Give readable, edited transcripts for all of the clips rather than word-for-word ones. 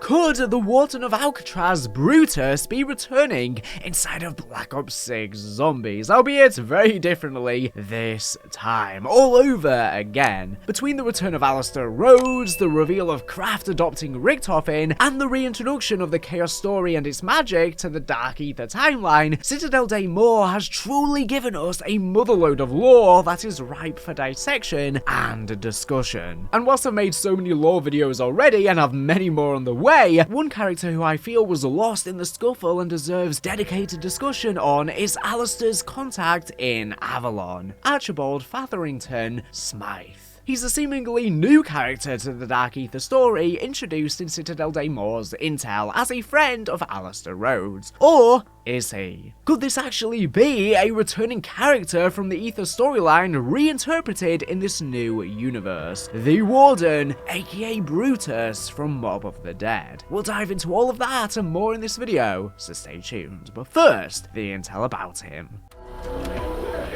Could the Warden of Alcatraz, Brutus, be returning inside of Black Ops 6 Zombies, albeit very differently this time, all over again? Between the return of Alistair Rhodes, the reveal of Kraft adopting Richtofen, and the reintroduction of the Chaos story and its magic to the Dark Ether timeline, Citadel Day More has truly given us a motherload of lore that is ripe for dissection and discussion. And whilst I've made so many lore videos already and have many more on the way, one character who I feel was lost in the scuffle and deserves dedicated discussion on is Alistair's contact in Avalon, Archibald Fotherington Smythe. He's a seemingly new character to the Dark Ether story, introduced in Citadel Day More's intel as a friend of Alistair Rhodes. Or is he? Could this actually be a returning character from the Ether storyline reinterpreted in this new universe? The Warden, aka Brutus from Mob of the Dead. We'll dive into all of that and more in this video, so stay tuned. But first, the intel about him.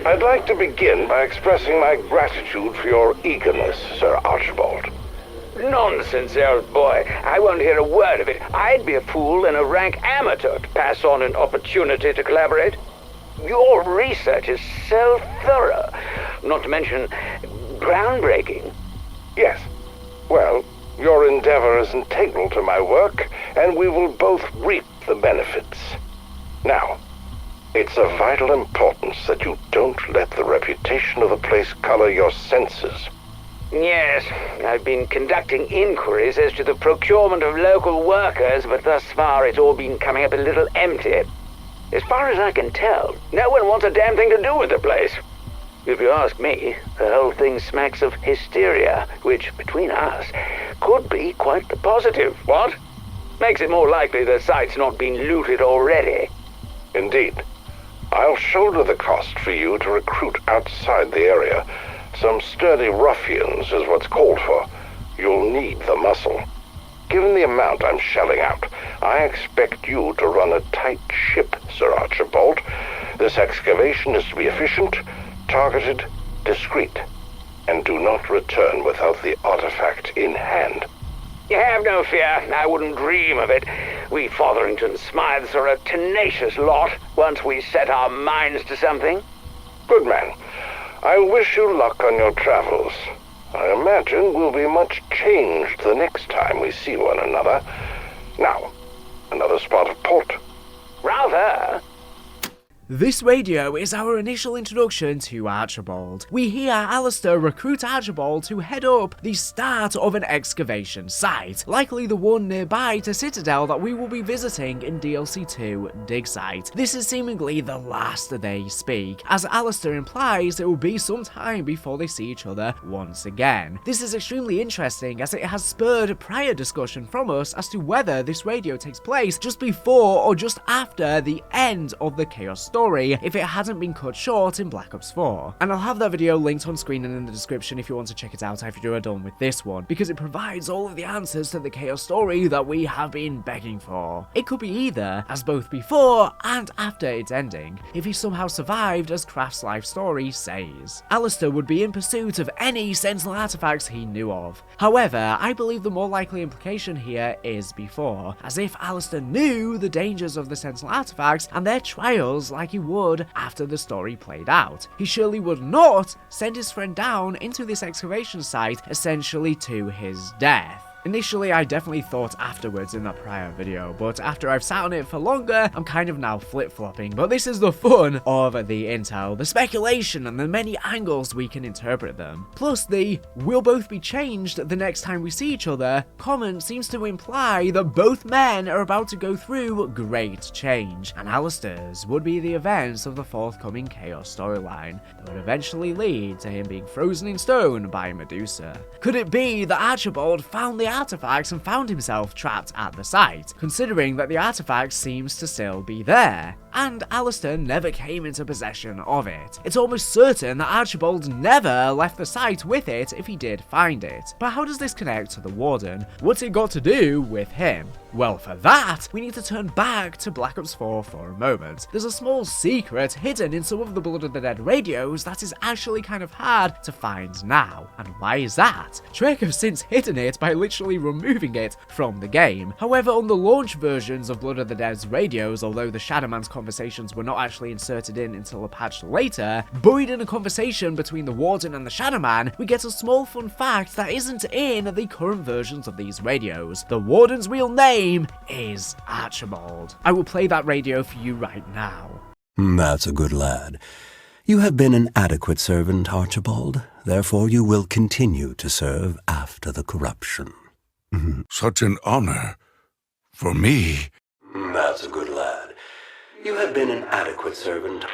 I'd like to begin by expressing my gratitude for your eagerness, Sir Archibald. Nonsense, old boy. I won't hear a word of it. I'd be a fool and a rank amateur to pass on an opportunity to collaborate. Your research is so thorough, not to mention groundbreaking. Yes. Well, your endeavor is integral to my work, and we will both reap the benefits. Now, it's of vital importance that you don't let the reputation of the place color your senses. Yes, I've been conducting inquiries as to the procurement of local workers, but thus far it's all been coming up a little empty. As far as I can tell, no one wants a damn thing to do with the place. If you ask me, the whole thing smacks of hysteria, which, between us, could be quite the positive, what? Makes it more likely the site's not been looted already. Indeed. I'll shoulder the cost for you to recruit outside the area. Some sturdy ruffians is what's called for. You'll need the muscle. Given the amount I'm shelling out, I expect you to run a tight ship, Sir Archibald. This excavation is to be efficient, targeted, discreet, and do not return without the artifact in hand. You have no fear. I wouldn't dream of it. We Fotherington Smythes are a tenacious lot once we set our minds to something. Good man. I wish you luck on your travels. I imagine we'll be much changed the next time we see one another. Now, another spot of port. Rather. This radio is our initial introduction to Archibald. We hear Alistair recruit Archibald to head up the start of an excavation site, likely the one nearby to Citadel that we will be visiting in DLC 2 Dig Site. This is seemingly the last they speak, as Alistair implies it will be some time before they see each other once again. This is extremely interesting as it has spurred prior discussion from us as to whether this radio takes place just before or just after the end of the Chaos story, if it hadn't been cut short in Black Ops 4. And I'll have that video linked on screen and in the description if you want to check it out after you're done with this one, because it provides all of the answers to the Chaos story that we have been begging for. It could be either as both before and after its ending, if he somehow survived as Kraft's life story says. Alistair would be in pursuit of any Sentinel artifacts he knew of. However, I believe the more likely implication here is before, as if Alistair knew the dangers of the Sentinel artifacts and their trials like he would after the story played out. He surely would not send his friend down into this excavation site essentially to his death. Initially, I definitely thought afterwards in that prior video, but after I've sat on it for longer, I'm kind of now flip-flopping. But this is the fun of the intel, the speculation and the many angles we can interpret them. Plus the "we'll both be changed the next time we see each other" comment seems to imply that both men are about to go through great change, and Alistair's would be the events of the forthcoming Chaos storyline that would eventually lead to him being frozen in stone by Medusa. Could it be that Archibald found the artifacts and found himself trapped at the site, considering that the artifact seems to still be there, and Alistair never came into possession of it? It's almost certain that Archibald never left the site with it if he did find it. But how does this connect to the Warden? What's it got to do with him? Well, for that, we need to turn back to Black Ops 4 for a moment. There's a small secret hidden in some of the Blood of the Dead radios that is actually kind of hard to find now. And why is that? Treyarch have since hidden it by literally removing it from the game. However, on the launch versions of Blood of the Dead's radios, although the Shadowman's conversations were not actually inserted in until a patch later, buried in a conversation between the Warden and the Shadowman, we get a small fun fact that isn't in the current versions of these radios. The Warden's real name is Archibald. I will play that radio for you right now. That's a good lad. You have been an adequate servant, Archibald. Therefore you will continue to serve after the corruption. Such an honor. For me. That's a good lad. You have been an adequate servant.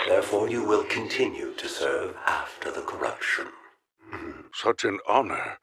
Therefore you will continue to serve after the corruption. Such an honor.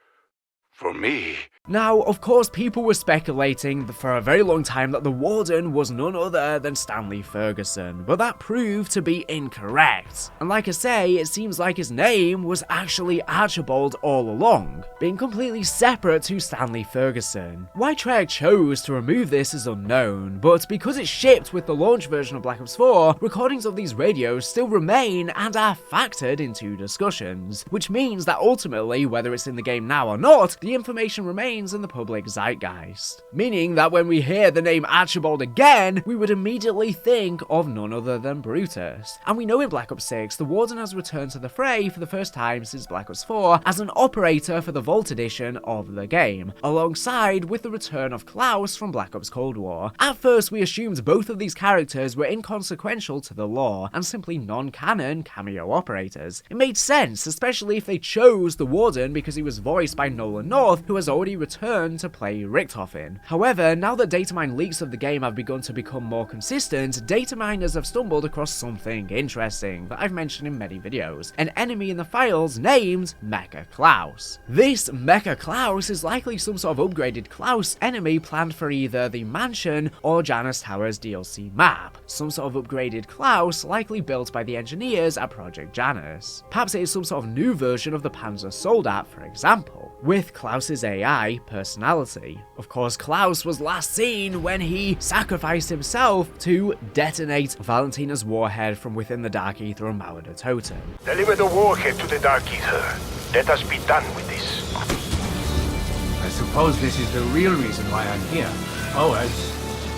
For me. Now, of course, people were speculating for a very long time that the Warden was none other than Stanley Ferguson, but that proved to be incorrect. And like I say, it seems like his name was actually Archibald all along, being completely separate to Stanley Ferguson. Why Treyarch chose to remove this is unknown, but because it shipped with the launch version of Black Ops 4, recordings of these radios still remain and are factored into discussions, which means that ultimately, whether it's in the game now or not, the information remains in the public zeitgeist. Meaning that when we hear the name Archibald again, we would immediately think of none other than Brutus. And we know in Black Ops 6, the Warden has returned to the fray for the first time since Black Ops 4 as an operator for the Vault edition of the game, alongside with the return of Klaus from Black Ops Cold War. At first, we assumed both of these characters were inconsequential to the lore and simply non-canon cameo operators. It made sense, especially if they chose the Warden because he was voiced by Nolan North, who has already returned to play Richtofen. However, now that datamine leaks of the game have begun to become more consistent, data miners have stumbled across something interesting that I've mentioned in many videos, an enemy in the files named Mecha Klaus. This Mecha Klaus is likely some sort of upgraded Klaus enemy planned for either the Mansion or Janus Towers DLC map, some sort of upgraded Klaus likely built by the engineers at Project Janus. Perhaps it is some sort of new version of the Panzer Soldat, for example, with Klaus's AI personality. Of course, Klaus was last seen when he sacrificed himself to detonate Valentina's warhead from within the Dark Ether on Mauer Totem. Deliver the warhead to the Dark Ether. Let us be done with this. I suppose this is the real reason why I'm here. Oh,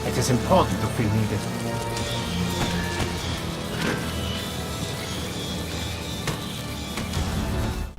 it is important to feel needed.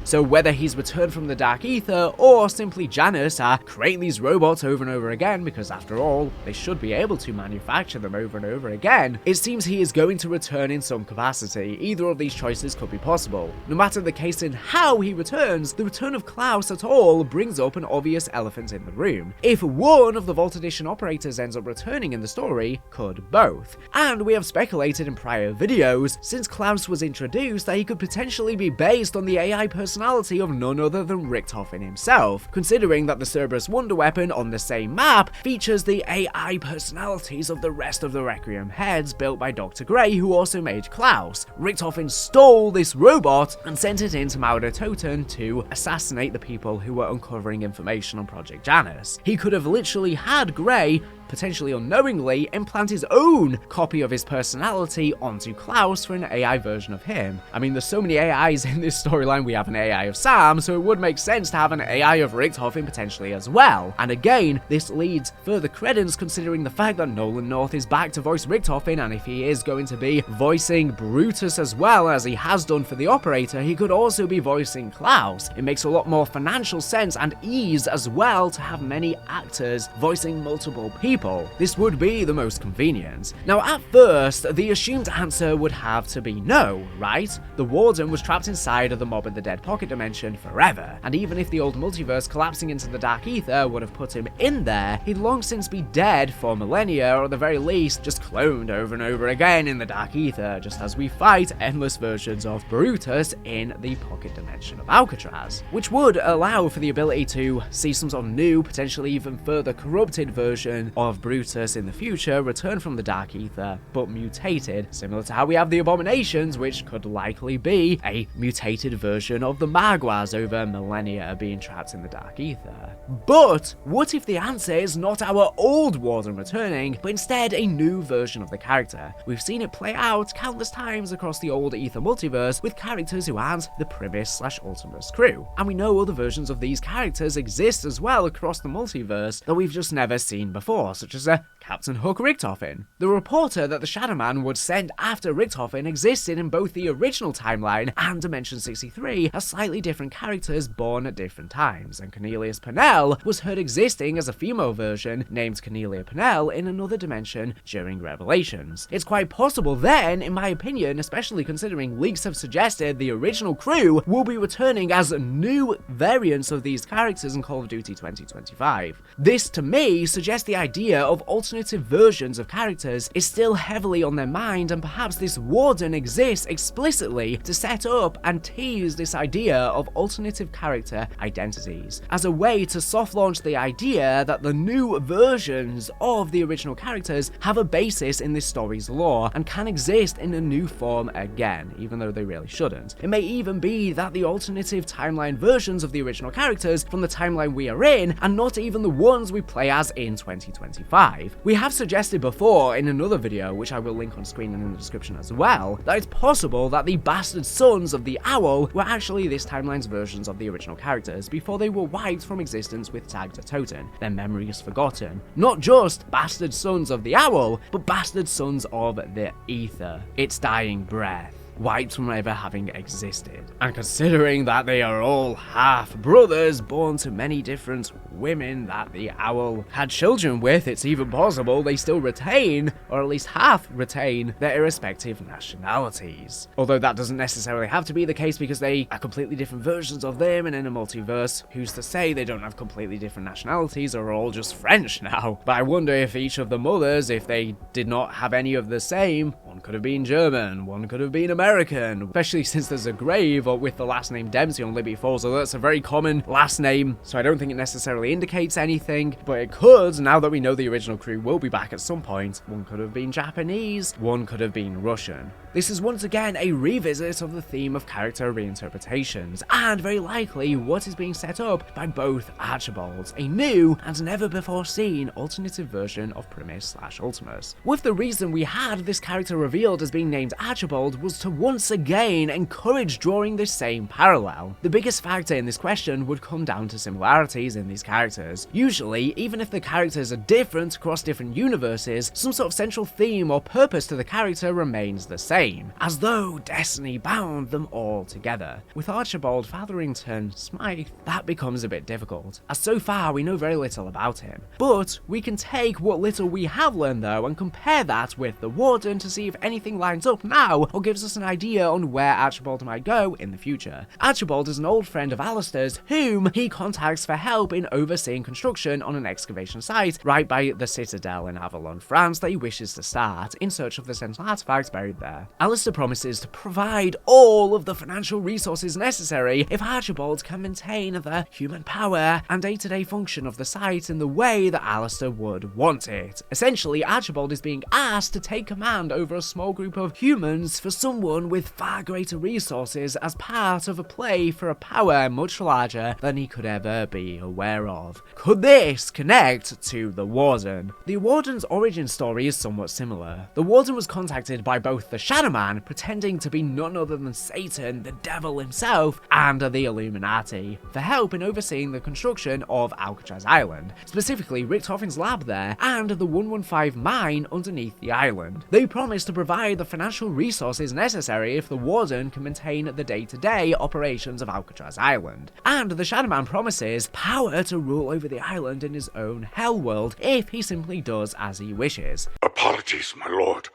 So whether he's returned from the Dark Ether or simply Janus are creating these robots over and over again, because after all, they should be able to manufacture them over and over again, it seems he is going to return in some capacity. Either of these choices could be possible. No matter the case in how he returns, the return of Klaus at all brings up an obvious elephant in the room. If one of the Vault Edition operators ends up returning in the story, could both? And we have speculated in prior videos, since Klaus was introduced, that he could potentially be based on the AI personality of none other than Richtofen himself, considering that the Cerberus Wonder Weapon on the same map features the AI personalities of the rest of the Requiem heads built by Dr. Grey, who also made Klaus. Richtofen stole this robot and sent it into Mauer Totem to assassinate the people who were uncovering information on Project Janus. He could have literally had Grey potentially unknowingly implant his own copy of his personality onto Klaus for an AI version of him. I mean, there's so many AIs in this storyline. We have an AI of Sam, so it would make sense to have an AI of Richtofen potentially as well. And again, this leads further credence considering the fact that Nolan North is back to voice Richtofen, and if he is going to be voicing Brutus as well as he has done for the operator, he could also be voicing Klaus. It makes a lot more financial sense and ease as well to have many actors voicing multiple people. This would be the most convenient. Now, at first, the assumed answer would have to be no, right? The Warden was trapped inside of the Mob of the Dead pocket dimension forever, and even if the old multiverse collapsing into the Dark Ether would have put him in there, he'd long since be dead for millennia, or at the very least, just cloned over and over again in the Dark Ether, just as we fight endless versions of Brutus in the pocket dimension of Alcatraz, which would allow for the ability to see some sort of new, potentially even further corrupted version of Brutus in the future returned from the Dark Ether, but mutated, similar to how we have the Abominations, which could likely be a mutated version of the Magwas over millennia being trapped in the Dark Ether. But what if the answer is not our old Warden returning, but instead a new version of the character? We've seen it play out countless times across the old Ether multiverse with characters who aren't the Primus/Ultimus crew, and we know other versions of these characters exist as well across the multiverse that we've just never seen before, such as Captain Hook Richtofen. The reporter that the Shadow Man would send after Richtofen existed in both the original timeline and Dimension 63 as slightly different characters born at different times, and Cornelius Pennell was heard existing as a female version named Cornelia Pennell in another dimension during Revelations. It's quite possible then, in my opinion, especially considering leaks have suggested the original crew will be returning as new variants of these characters in Call of Duty 2025. This, to me, suggests the idea of alternative versions of characters is still heavily on their mind, and perhaps this Warden exists explicitly to set up and tease this idea of alternative character identities, as a way to soft launch the idea that the new versions of the original characters have a basis in this story's lore and can exist in a new form again, even though they really shouldn't. It may even be that the alternative timeline versions of the original characters from the timeline we are in are not even the ones we play as in 2025. We have suggested before in another video, which I will link on screen and in the description as well, that it's possible that the bastard sons of the Owl were actually this timeline's versions of the original characters before they were wiped from existence with Tag der Toten, their memories forgotten. Not just bastard sons of the Owl, but bastard sons of the Ether, its dying breath, wiped from ever having existed. And considering that they are all half-brothers born to many different women that the Owl had children with, it's even possible they still retain, or at least half retain, their irrespective nationalities. Although that doesn't necessarily have to be the case because they are completely different versions of them, and in a multiverse, who's to say they don't have completely different nationalities or are all just French now? But I wonder if each of the mothers, if they did not have any of the same, one could have been German, one could have been American, especially since there's a grave with the last name Dempsey on Libby Falls, so that's a very common last name, so I don't think it necessarily indicates anything, but it could, now that we know the original crew will be back at some point. One could have been Japanese, one could have been Russian. This is once again a revisit of the theme of character reinterpretations, and very likely what is being set up by both Archibalds, a new and never before seen alternative version of Primus/Ultimus. With the reason we had this character revealed as being named Archibald was to once again encourage drawing this same parallel. The biggest factor in this question would come down to similarities in these characters. Usually, even if the characters are different across different universes, some sort of central theme or purpose to the character remains the same, as though destiny bound them all together. With Archibald Fotherington Smythe, that becomes a bit difficult, as so far we know very little about him. But we can take what little we have learned though and compare that with the Warden to see if anything lines up now or gives us an idea on where Archibald might go in the future. Archibald is an old friend of Alistair's whom he contacts for help in overseeing construction on an excavation site right by the Citadel in Avalon, France that he wishes to start in search of the Sentinel artifacts buried there. Alistair promises to provide all of the financial resources necessary if Archibald can maintain the human power and day-to-day function of the site in the way that Alistair would want it. Essentially, Archibald is being asked to take command over a small group of humans for someone with far greater resources as part of a play for a power much larger than he could ever be aware of. Could this connect to the Warden? The Warden's origin story is somewhat similar. The Warden was contacted by both the Shadow Man, pretending to be none other than Satan, the devil himself, and the Illuminati, for help in overseeing the construction of Alcatraz Island, specifically Richtofen's lab there and the 115 mine underneath the island. They promised to provide the financial resources necessary if the Warden can maintain the day-to-day operations of Alcatraz Island. And the Shadow Man promises power to rule over the island in his own hell world if he simply does as he wishes. Apologies, my lord.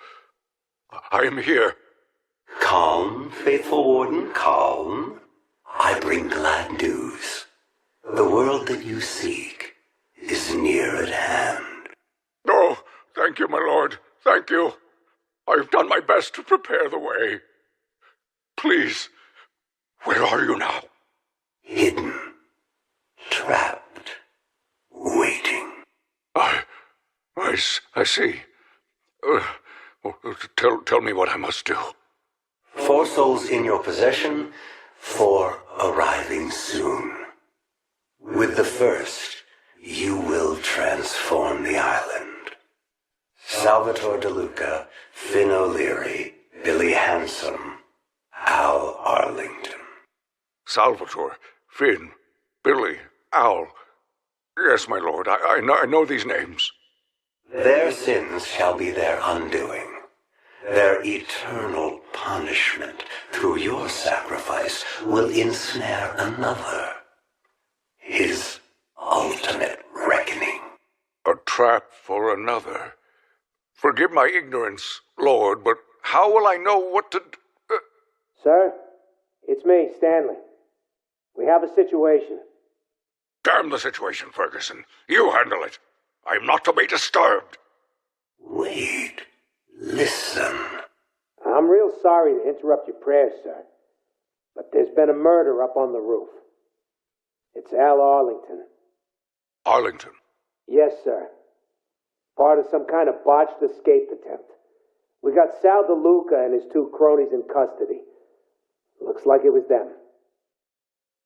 I am here. Calm, faithful Warden, calm. I bring glad news. The world that you seek is near at hand. Oh, thank you, my lord. Thank you. I've done my best to prepare the way. Please, where are you now? Hidden. Trapped. Waiting. I I see. Tell me what I must do. 4 souls in your possession, 4 arriving soon. With the first, you will transform the island. Salvatore De Luca, Finn O'Leary, Billy Handsome, Al Arlington. Salvatore, Finn, Billy, Al. Yes, my lord, I know these names. Their sins shall be their undoing. Their eternal punishment through your sacrifice will ensnare another. His ultimate reckoning. A trap for another. Forgive my ignorance, Lord, but how will I know what to do? Sir, it's me, Stanley. We have a situation. Damn the situation, Ferguson. You handle it. I am not to be disturbed. Wait. Listen. I'm real sorry to interrupt your prayers, sir, but there's been a murder up on the roof. It's Al Arlington. Arlington? Yes, sir. Part of some kind of botched escape attempt. We got Sal DeLuca and his 2 cronies in custody. Looks like it was them.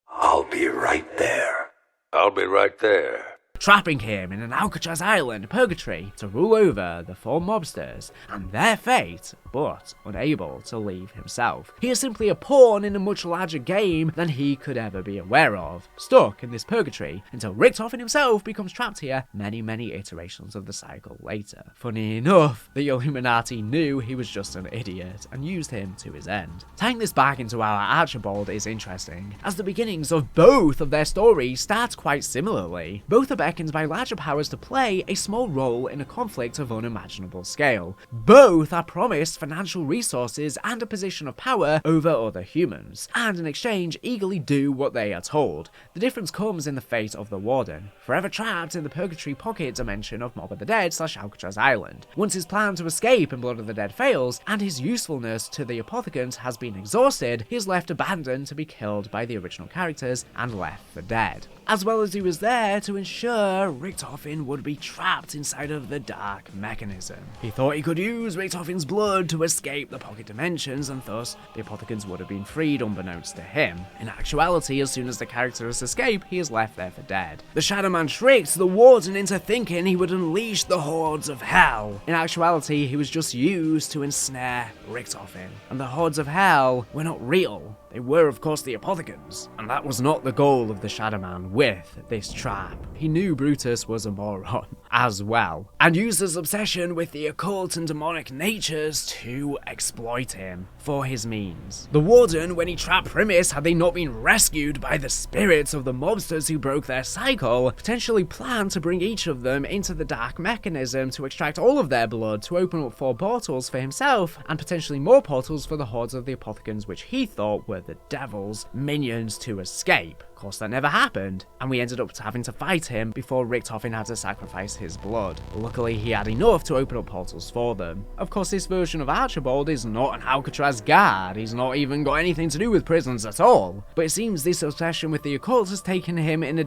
I'll be right there. I'll be right there. Trapping him in an Alcatraz Island purgatory to rule over the 4 mobsters and their fate, but unable to leave himself. He is simply a pawn in a much larger game than he could ever be aware of, stuck in this purgatory until Richtofen himself becomes trapped here many iterations of the cycle later. Funny enough, the Illuminati knew he was just an idiot and used him to his end. Tying this back into our Archibald is interesting, as the beginnings of both of their stories start quite similarly. Both are beckoned by larger powers to play a small role in a conflict of unimaginable scale. Both are promised financial resources and a position of power over other humans, and in exchange eagerly do what they are told. The difference comes in the fate of the Warden, forever trapped in the purgatory pocket dimension of Mob of the Dead / Alcatraz Island. Once his plan to escape in Blood of the Dead fails, and his usefulness to the Apothecant has been exhausted, he is left abandoned to be killed by the original characters and left for dead. As well as he was there to ensure Richtofen would be trapped inside of the dark mechanism. He thought he could use Richtofen's blood to escape the pocket dimensions, and thus the Apothecants would have been freed unbeknownst to him. In actuality, as soon as the characters escape, he is left there for dead. The Shadow Man tricked the Warden into thinking he would unleash the hordes of hell. In actuality, he was just used to ensnare Richtofen, and the hordes of hell were not real. They were, of course, the Apothecants, and that was not the goal of the Shadow Man with this trap. He knew Brutus was a moron as well, and used his obsession with the occult and demonic natures to exploit him for his means. The Warden, when he trapped Primus, had they not been rescued by the spirits of the mobsters who broke their cycle, potentially planned to bring each of them into the dark mechanism to extract all of their blood to open up 4 portals for himself, and potentially more portals for the hordes of the Apothecants, which he thought were the devil's minions to escape. Of course, that never happened, and we ended up having to fight him before Richtofen had to sacrifice his blood. Luckily, he had enough to open up portals for them. Of course, this version of Archibald is not an Alcatraz guard. He's not even got anything to do with prisons at all. But it seems this obsession with the occult has taken him in a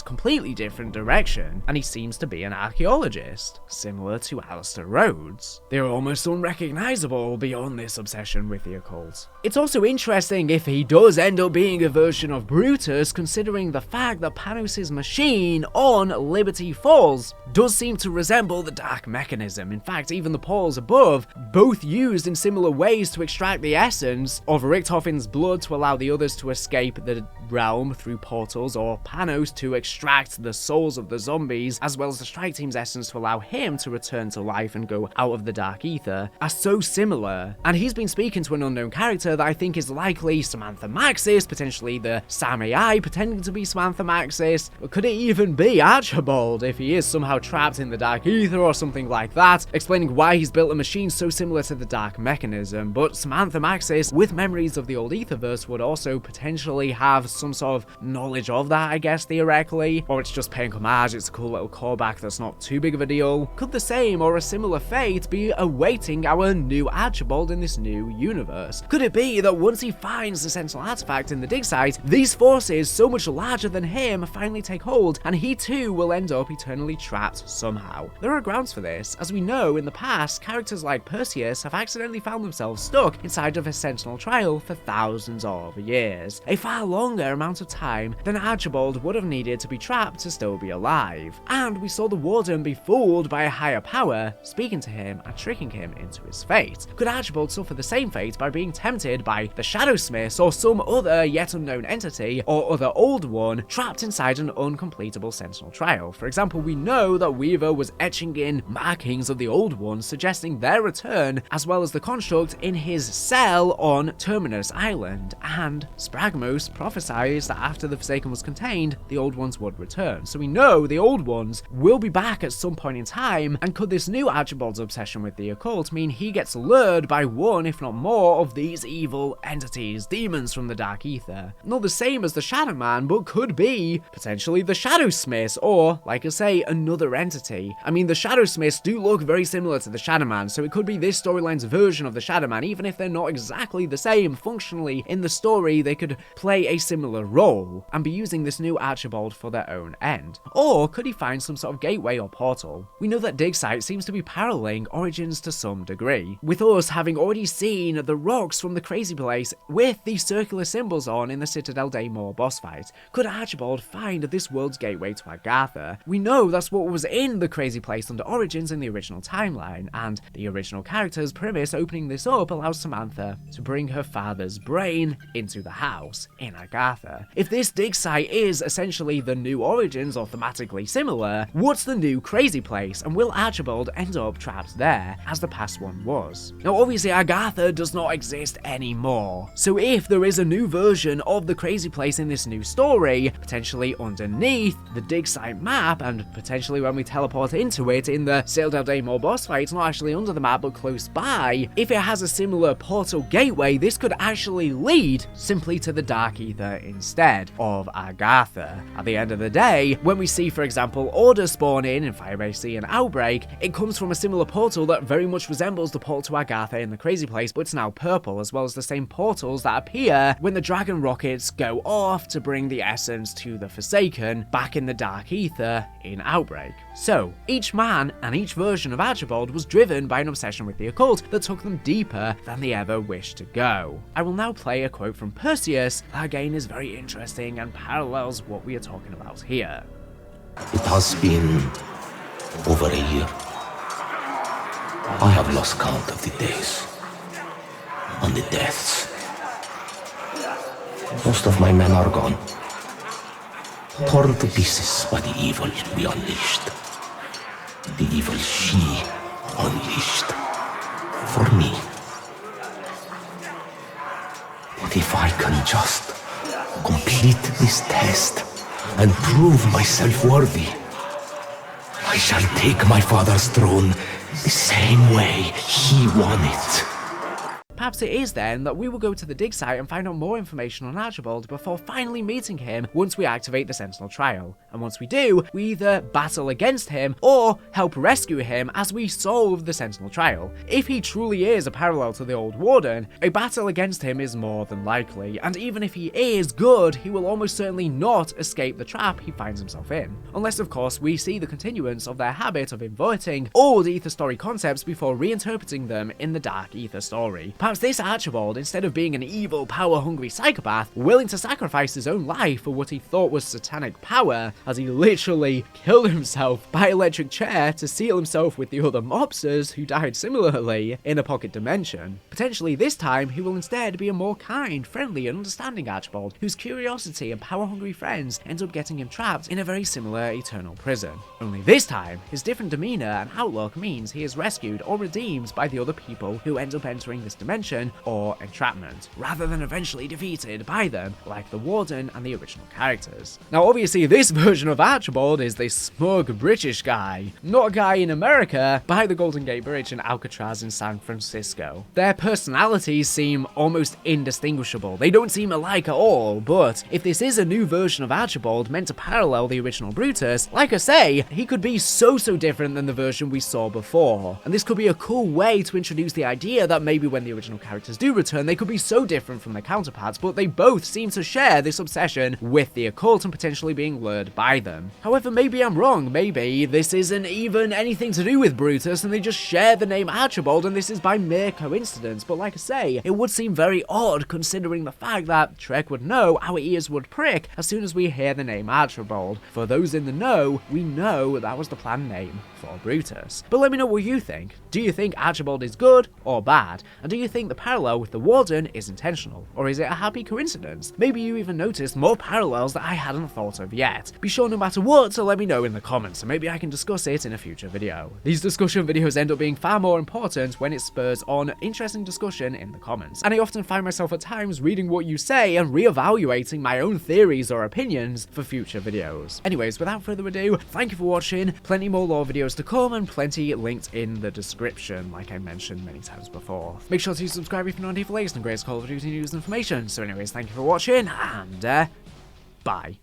completely different direction, and he seems to be an archaeologist, similar to Alistair Rhodes. They're almost unrecognizable beyond this obsession with the occult. It's also interesting if he does end up being a version of Brutus, considering the fact that Panos' machine on Liberty Falls does seem to resemble the dark mechanism. In fact, even the portals above, both used in similar ways to extract the essence of Richtofen's blood to allow the others to escape the realm through portals, or Panos to extract the souls of the zombies, as well as the Strike Team's essence to allow him to return to life and go out of the dark ether, are so similar. And he's been speaking to an unknown character that I think is likely Samantha Maxis, potentially the Sam AI pretending to be Samantha Maxis, or could it even be Archibald if he is somehow trapped in the dark ether or something like that, explaining why he's built a machine so similar to the dark mechanism. But Samantha Maxis, with memories of the old Etherverse, would also potentially have some sort of knowledge of that, I guess, theoretically, or it's just paying homage, it's a cool little callback that's not too big of a deal. Could the same or a similar fate be awaiting our new Archibald in this new universe? Could it be that once he finds the Sentinel artifact in the dig site, these forces so much larger than him finally take hold, and he too will end up eternally trapped somehow. There are grounds for this, as we know in the past, characters like Perseus have accidentally found themselves stuck inside of a sentinel trial for thousands of years, a far longer amount of time than Archibald would have needed to be trapped to still be alive. And we saw the Warden be fooled by a higher power, speaking to him and tricking him into his fate. Could Archibald suffer the same fate by being tempted by the Shadowsmiths or some other yet unknown entity or other old one trapped inside an uncompletable sentinel trial? For example, we know that Weaver was etching in markings of the old ones suggesting their return, as well as the construct in his cell on Terminus Island, and Spragmus prophesies that after the Forsaken was contained, the old ones would return. So we know the old ones will be back at some point in time, and could this new Archibald's obsession with the occult mean he gets lured by one, if not more, of these evil entities, demons from the Dark Ether? Not the same as the Shadow Man, but could be potentially the Shadowsmiths, or, like I say, another entity. I mean, the Shadowsmiths do look very similar to the Shadow Man, so it could be this storyline's version of the Shadow Man. Even if they're not exactly the same functionally in the story, they could play a similar role and be using this new Archibald for their own end. Or could he find some sort of gateway or portal? We know that Dig Site seems to be paralleling Origins to some degree, with us having already seen the rocks from the Crazy Place with the circular symbols on in the Citadel Daymore boss fight. Could Archibald find this world's gateway to Agartha? We know that's what was in the Crazy Place under Origins in the original timeline, and the original character's premise opening this up allows Samantha to bring her father's brain into the house in Agartha. If this dig site is essentially the new Origins or thematically similar, what's the new Crazy Place, and will Archibald end up trapped there as the past one was? Now obviously Agartha does not exist anymore, so if there is a new version of the Crazy Place in this new story, potentially underneath the dig site map, and potentially when we teleport into it in the Citadel Daymore boss fight, it's not actually under the map but close by, if it has a similar portal gateway, this could actually lead simply to the Dark Ether instead of Agartha. At the end of the day, when we see, for example, Order spawn in Firebase Sea and Outbreak, it comes from a similar portal that very much resembles the portal to Agartha in the Crazy Place, but it's now purple, as well as the same portals that appear when the dragon rockets go off to bring the essence to the Forsaken back in the Dark Ether in Outbreak. So, each man and each version of Archibald was driven by an obsession with the occult that took them deeper than they ever wished to go. I will now play a quote from Perseus that again is very interesting and parallels what we are talking about here. It has been over a year. I have lost count of the days and the deaths. Most of my men are gone, torn to pieces by the evil we unleashed. The evil she unleashed for me. But if I can just complete this test and prove myself worthy, I shall take my father's throne the same way he won it. Perhaps it is then that we will go to the dig site and find out more information on Archibald before finally meeting him once we activate the Sentinel Trial. And once we do, we either battle against him or help rescue him as we solve the Sentinel Trial. If he truly is a parallel to the old Warden, a battle against him is more than likely, and even if he is good, he will almost certainly not escape the trap he finds himself in. Unless of course we see the continuance of their habit of inverting old Ether story concepts before reinterpreting them in the Dark Ether story. Perhaps this Archibald, instead of being an evil, power-hungry psychopath, willing to sacrifice his own life for what he thought was satanic power, as he literally killed himself by electric chair to seal himself with the other mobsters who died similarly in a pocket dimension. Potentially this time, he will instead be a more kind, friendly, and understanding Archibald, whose curiosity and power-hungry friends end up getting him trapped in a very similar eternal prison. Only this time, his different demeanor and outlook means he is rescued or redeemed by the other people who end up entering this dimension or entrapment, rather than eventually defeated by them like the Warden and the original characters. Now obviously this version of Archibald is this smug British guy, not a guy in America by the Golden Gate Bridge in Alcatraz in San Francisco. Their personalities seem almost indistinguishable, they don't seem alike at all, but if this is a new version of Archibald meant to parallel the original Brutus, like I say, he could be so different than the version we saw before, and this could be a cool way to introduce the idea that maybe when the original original characters do return, they could be so different from their counterparts, but they both seem to share this obsession with the occult and potentially being lured by them. However, maybe I'm wrong. Maybe this isn't even anything to do with Brutus and they just share the name Archibald and this is by mere coincidence. But like I say, it would seem very odd considering the fact that Trek would know, our ears would prick as soon as we hear the name Archibald. For those in the know, we know that was the planned name for Brutus. But let me know what you think. Do you think Archibald is good or bad? And do you think the parallel with the Warden is intentional? Or is it a happy coincidence? Maybe you even noticed more parallels that I hadn't thought of yet. Be sure no matter what to let me know in the comments and maybe I can discuss it in a future video. These discussion videos end up being far more important when it spurs on interesting discussion in the comments. And I often find myself at times reading what you say and re-evaluating my own theories or opinions for future videos. Anyways, without further ado, thank you for watching. Plenty more lore videos to come and plenty linked in the description, like I mentioned many times before. Make sure to subscribe if you're not here for the latest and greatest Call of Duty news and information. So anyways, thank you for watching and bye.